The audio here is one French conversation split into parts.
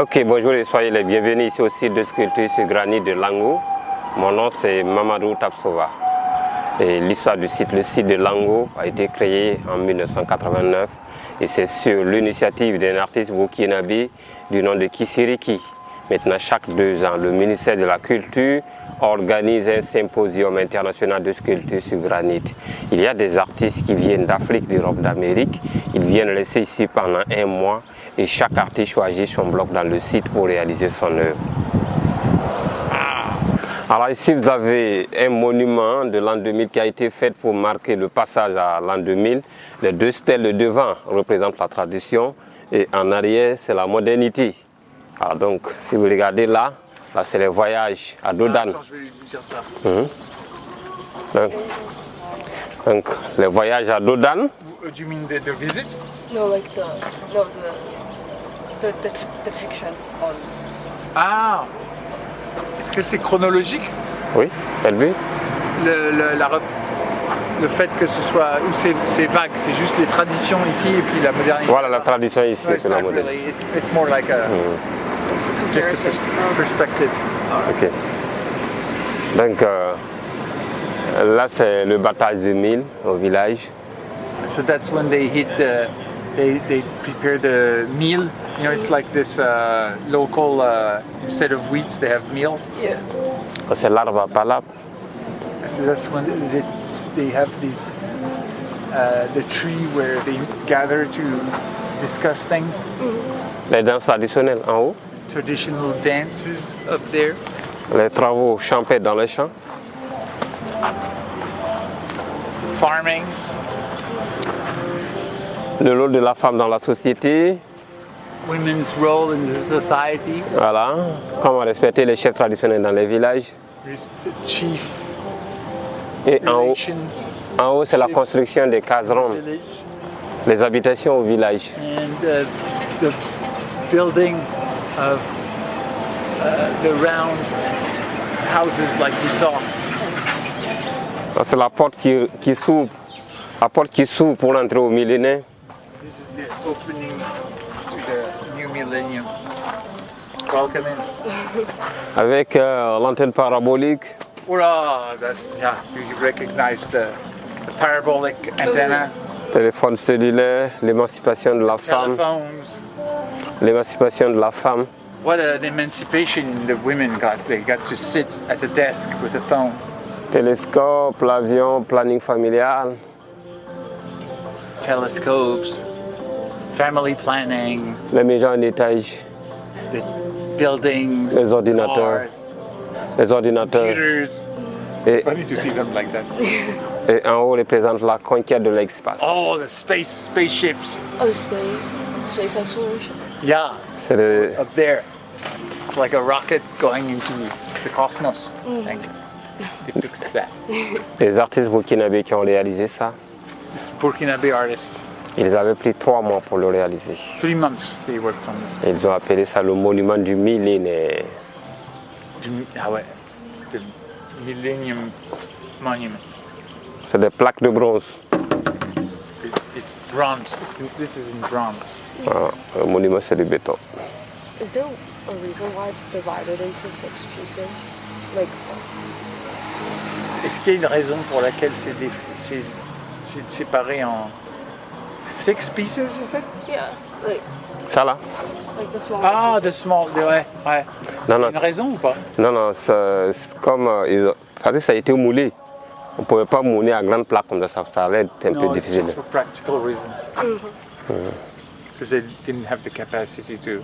Ok, bonjour et soyez les bienvenus ici au site de sculpture sur granit de Lango. Mon nom c'est Mamadou Tapsova. Et l'histoire du site, le site de Lango a été créé en 1989 et c'est sur l'initiative d'un artiste burkinabé du nom de Kisiriki. Maintenant, chaque 2 ans, le ministère de la Culture organise un symposium international de sculpture sur granit. Il y a des artistes qui viennent d'Afrique, d'Europe, d'Amérique. Ils viennent rester ici pendant 1 mois et chaque artiste choisit son bloc dans le site pour réaliser son œuvre. Alors ici vous avez un monument de l'an 2000 qui a été fait pour marquer le passage à l'an 2000. Les 2 stèles de devant représentent la tradition et en arrière c'est la modernité. Alors donc si vous regardez là c'est les voyages à Dodane. Attends, je vais lui dire ça. Donc les voyages à Dodane. Do you mean the visit? No, like the depiction on. Ah, est-ce que c'est chronologique? Oui, LB. Le fait que ce soit, ou c'est vague, c'est juste les traditions ici et puis la modernité. Voilà la tradition ici, c'est la modernité. Really, it's more like a just a perspective. Ok. Donc là c'est le battage de mil au village. So that's when they hit they prepare the meal. You know, it's like this local instead of wheat they have meal. Yeah. C'est l'arbre à palab. So that's when they have these the tree where they gather to discuss things. Les danses traditionnelles en haut. Traditional dances up there. Les travaux champêtres dans les champs. Farming. Le rôle de la femme dans la société. Women's role in the society. Voilà. Comment respecter les chefs traditionnels dans les villages. There's the chief Et relations. en haut c'est la construction des caserons, Village. les habitations au village. And the building of the round houses like you saw. C'est la porte qui s'ouvre. La porte qui s'ouvre pour entrer au millénaire. This is the opening to the new millennium. Welcome in. Avec l'antenne parabolique. Voilà, that's, yeah, you recognize the parabolic antenna. Téléphone cellulaire, l'émancipation de la femme. Telephones. L'émancipation de la femme. What an emancipation the women got. They got to sit at the desk with a phone. Télescope, l'avion, planning familial. Telescopes, family planning, Les maisons en étage. the buildings, Les ordinateurs. cars, Les ordinateurs. computers. Et, Funny to see them like that. et en haut représente la conquête de l'espace. Oh, the spaceships. Oh, space exploration. Yeah, C'est le- up there. It's like a rocket going into the cosmos. Thank you. They took that. les artistes burkinabés qui ont réalisé ça. Burkinabe artists. Ils avaient pris 3 mois pour le réaliser. 3 months they worked on this. Et ils ont appelé ça le monument du millénaire. Ah ouais, the Millennium Monument. C'est des plaques de bronze. It's bronze. This is in bronze. Voilà. Le monument c'est du béton. Is there a reason why it's divided into 6 pieces? Like, Est-ce qu'il y a une raison pour laquelle c'est séparé en 6 pieces, you said? yeah, like Ça là? the small. Ah, pieces. the small, ouais. Non, non, Une raison ou pas? non, c'est comme parce que ça a été moulé. On ne pouvait pas mouler à grande plaque comme ça allait être un peu No, it's difficile. just for practical reasons. Because they didn't have the capacity to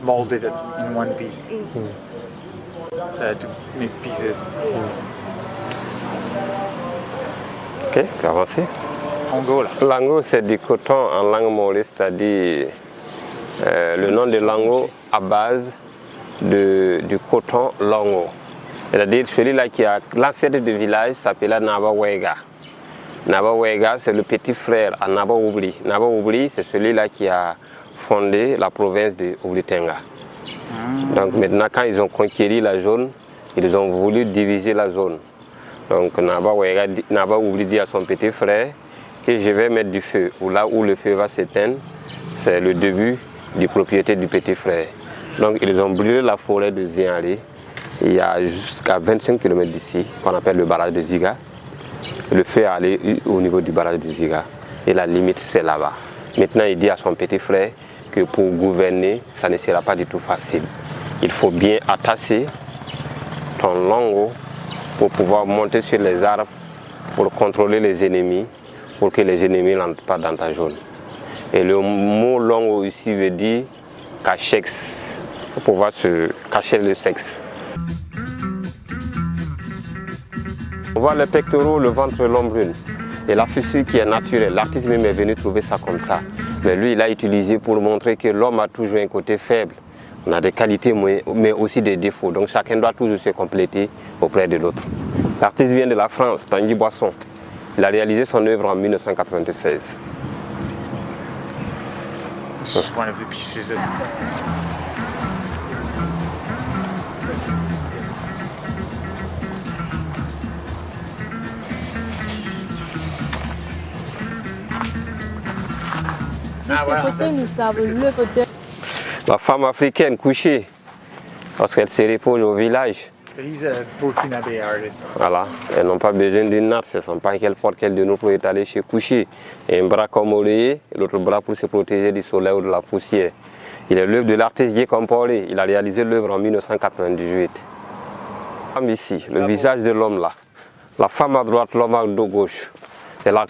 mold it in one piece. To make pieces. Ok, puis avancer. Angola. Lango c'est du coton en langue maurice, c'est-à-dire le nom de Lango à base du coton Lango. C'est-à-dire celui-là qui a l'ancêtre du village s'appelait Naba Wega. Naba Wega c'est le petit frère à Naba Oubli. Naba Oubli c'est celui-là qui a fondé la province de Oubli-Tenga. Donc maintenant quand ils ont conquéri la zone, ils ont voulu diviser la zone. Donc Naba Oubli dit à son petit frère que je vais mettre du feu. Là où le feu va s'éteindre, c'est le début de propriété du petit frère. Donc ils ont brûlé la forêt de Zianlé. Il y a jusqu'à 25 km d'ici, qu'on appelle le barrage de Ziga. Le feu est allé au niveau du barrage de Ziga. Et la limite, c'est là-bas. Maintenant, il dit à son petit frère que pour gouverner, ça ne sera pas du tout facile. Il faut bien attacher ton longo pour pouvoir monter sur les arbres, pour contrôler les ennemis, pour que les ennemis n'entrent pas dans ta zone. Et le mot longo ici veut dire cachex, pour pouvoir se cacher le sexe. On voit les pectoraux, le ventre, l'ombrune et la fissure qui est naturelle. L'artiste même est venu trouver ça comme ça. Mais lui, il a utilisé pour montrer que l'homme a toujours un côté faible. On a des qualités, mais aussi des défauts. Donc chacun doit toujours se compléter auprès de l'autre. L'artiste vient de la France, Tanguy Boisson. Il a réalisé son œuvre en 1996. This is one of the pieces of... De ce côté, nous avons l'œuvre de... La femme africaine couchée, lorsqu'elle se repose au village. He's a Burkinabe artist. Voilà, elles n'ont pas besoin d'une natte, ce ne sont pas n'importe quel de nous pour être allé chez coucher. Un bras comme oreiller, l'autre bras pour se protéger du soleil ou de la poussière. Il est l'œuvre de l'artiste Guy Compaoré. Il a réalisé l'œuvre en 1998. La femme ici, le visage de l'homme là. La femme à droite, l'homme à dos gauche. C'est la,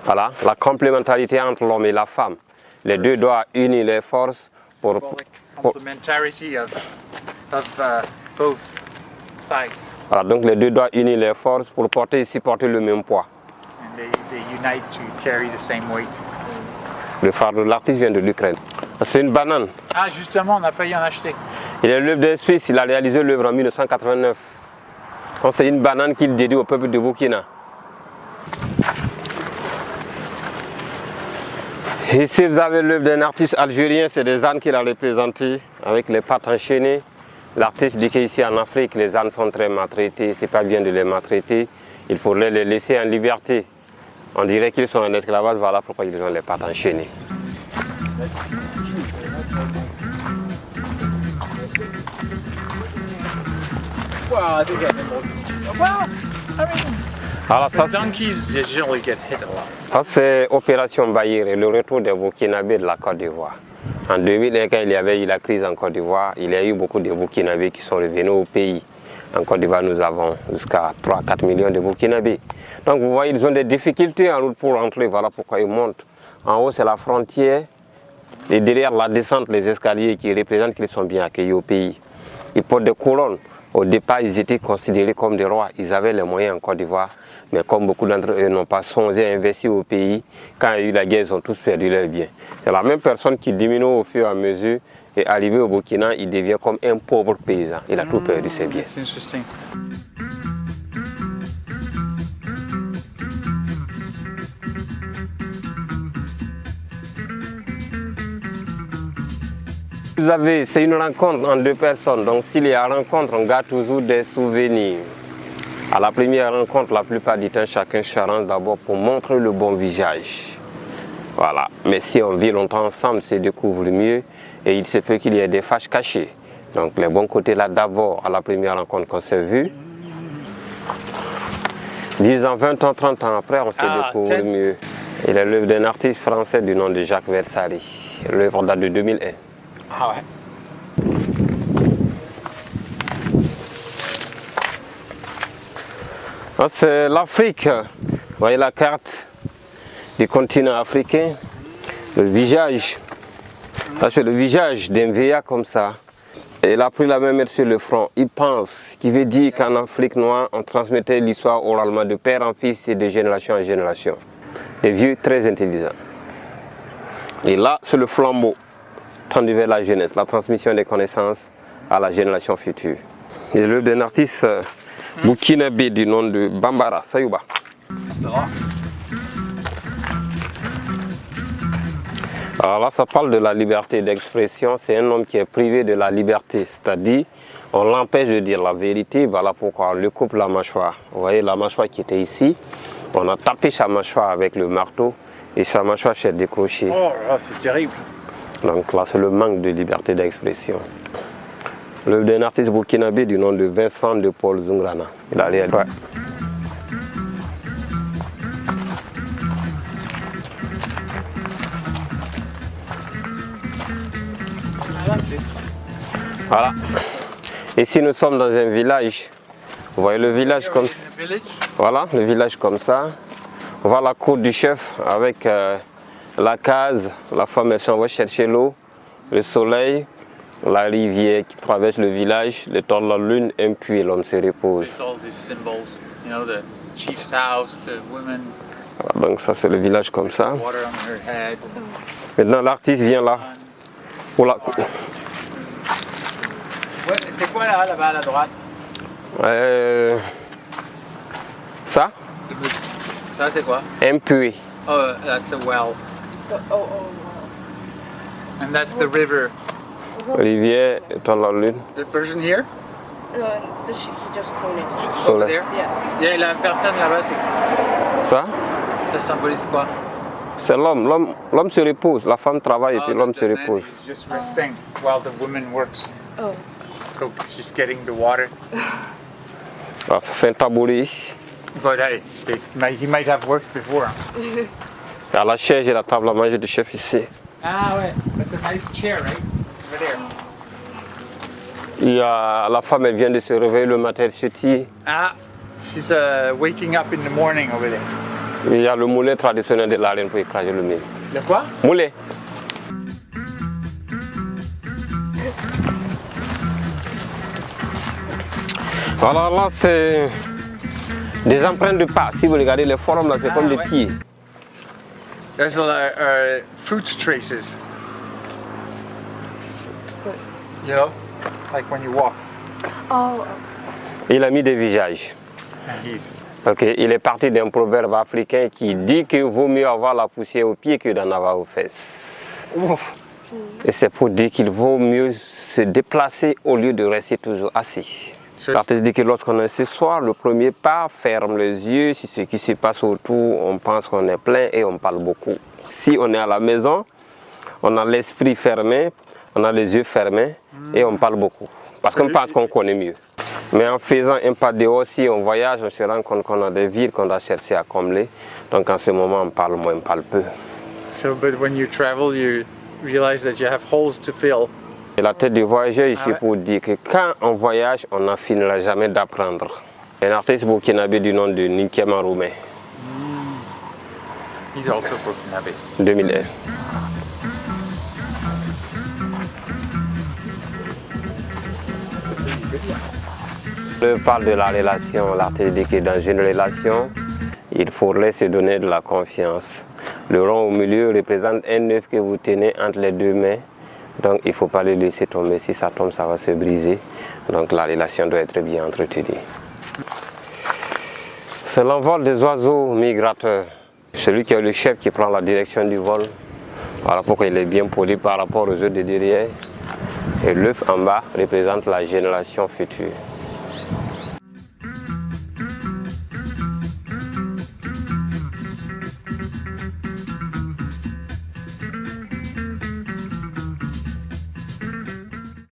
voilà, la complémentarité entre l'homme et la femme. Les deux doivent unir les forces pour... Complementarity of both sides. Voilà, donc les deux doivent unir les forces pour porter et supporter le même poids. And they unite to carry the same weight. Le fardeau de l'artiste vient de l'Ukraine. C'est une banane. Ah, justement, on a failli en acheter. Il est l'œuvre d'un Suisse, il a réalisé l'œuvre en 1989. C'est une banane qu'il dédie au peuple de Burkina. Ici, vous avez l'œuvre d'un artiste algérien, c'est des ânes qu'il a représentés avec les pattes enchaînées. L'artiste dit qu'ici en Afrique, les ânes sont très maltraités, c'est pas bien de les maltraiter, il faudrait les laisser en liberté. On dirait qu'ils sont en esclavage, voilà pourquoi ils ont les pattes enchaînées. Well, I think Alors ça, donkeys generally get hit a lot. ça c'est Opération Bayir, le retour des Burkinabés de la Côte d'Ivoire. En 2001, quand il y avait eu la crise en Côte d'Ivoire, il y a eu beaucoup de Burkinabés qui sont revenus au pays. En Côte d'Ivoire, nous avons jusqu'à 3-4 millions de Burkinabés. Donc vous voyez, ils ont des difficultés en route pour rentrer, voilà pourquoi ils montent. En haut, c'est la frontière, et derrière la descente, les escaliers qui représentent qu'ils sont bien accueillis au pays. Ils portent des couronnes. Au départ, ils étaient considérés comme des rois. Ils avaient les moyens en Côte d'Ivoire. Mais comme beaucoup d'entre eux n'ont pas songé à investir au pays, quand il y a eu la guerre, ils ont tous perdu leurs biens. C'est la même personne qui diminue au fur et à mesure. Et arrivé au Burkina, il devient comme un pauvre paysan. Il a tout perdu ses biens. That's interesting. Vous avez, c'est une rencontre entre deux personnes. Donc s'il y a rencontre, on garde toujours des souvenirs. À la première rencontre, la plupart du temps, chacun s'arrange d'abord pour montrer le bon visage. Voilà. Mais si on vit longtemps ensemble, se découvre mieux et il se peut qu'il y ait des fâches cachées. Donc les bons côtés là d'abord, à la première rencontre qu'on s'est vu. 10 ans, 20 ans, 30 ans après, on se découvre mieux. Il est l'œuvre d'un artiste français du nom de Jacques Versari. L'œuvre date de 2001. Ah ouais. C'est l'Afrique. Vous voyez la carte du continent africain. Le visage. Ça, c'est le visage d'un vieillard comme ça. Et il a pris la même sur le front. Il pense, ce qui veut dire qu'en Afrique noire, on transmettait l'histoire oralement de père en fils et de génération en génération. Des vieux très intelligents. Et là, c'est le flambeau tendu vers la jeunesse, la transmission des connaissances à la génération future. Et l'œuvre d'un artiste burkinabé du nom de Bambara Sayouba. Alors là, ça parle de la liberté d'expression. C'est un homme qui est privé de la liberté, c'est-à-dire on l'empêche de dire la vérité. Voilà pourquoi on lui coupe la mâchoire. Vous voyez la mâchoire qui était ici. On a tapé sa mâchoire avec le marteau et sa mâchoire s'est décrochée. Oh là, c'est terrible. Donc là, c'est le manque de liberté d'expression. L'œuvre d'un artiste burkinabé du nom de Vincent de Paul Zungrana. Il a réalisé. Ouais. Voilà. Ici, nous sommes dans un village. Vous voyez le village comme ça. Voilà, le village comme ça. On voit la cour du chef avec la case. La femme, elle s'en va chercher l'eau, le soleil, la rivière qui traverse le village, le temps de la lune, un puits, l'homme se repose. Voilà, donc ça, c'est le village comme ça. Maintenant, l'artiste vient là. Pour la... C'est quoi là-bas à la droite? Ça? Ça c'est quoi? Un puits. Oh, that's a well. Oh. And that's the river. Rivière, dans la lune. The person here? The she just pointed. Over Soleil. there? Yeah. Yeah, la personne là-bas, c'est quoi? Ça? Ça symbolise quoi? C'est l'homme. L'homme se repose. La femme travaille et puis l'homme se the man repose. is just resting while the woman works. Oh. So she's getting the water. Alors, ça, c'est un tabouret. But hey, he might have worked before. Il y a la chaise et la table à manger du chef ici. Ah ouais, that's a nice chair, right? Over there. Il y a la femme, elle vient de se réveiller le matin, elle se tire. Ah, she's waking up in the morning over there. Il y a le moulet traditionnel de la reine pour écraser le mil. Le quoi? Moulet. Alors là, c'est des empreintes de pas. Si vous regardez les formes, là, c'est comme des pieds. There's fruit traces. You know, like when you walk. Oh. Il a mis des visages. And he's Okay. Il est parti d'un proverbe africain qui dit qu'il vaut mieux avoir la poussière aux pieds que d'en avoir aux fesses. Et c'est pour dire qu'il vaut mieux se déplacer au lieu de rester toujours assis. L'artiste dit que lorsqu'on est ce soir, le premier pas, ferme les yeux. Si ce qui se passe autour, on pense qu'on est plein et on parle beaucoup. Si on est à la maison, on a l'esprit fermé, on a les yeux fermés et on parle beaucoup. Parce qu'on pense qu'on connaît mieux. Mais en faisant un pas dehors, si on voyage, on se rend compte qu'on a des vides qu'on doit chercher à combler. Donc en ce moment, on parle moins, on parle peu. so. But when you travel, you realize that you have holes to fill. Et la tête du voyageur ici pour dire que quand on voyage, on n'en finira jamais d'apprendre. Un artiste burkinabé du nom de Ninkema Roumain, He's also Burkinabé. 2001. Je parle de la relation. L'artiste dit que dans une relation, il faudrait se donner de la confiance. Le rond au milieu représente un œuf que vous tenez entre les deux mains. Donc il ne faut pas le laisser tomber. Si ça tombe, ça va se briser. Donc la relation doit être bien entretenue. C'est l'envol des oiseaux migrateurs. Celui qui est le chef qui prend la direction du vol. Voilà pourquoi il est bien poli par rapport aux œufs de derrière. Et l'œuf en bas représente la génération future.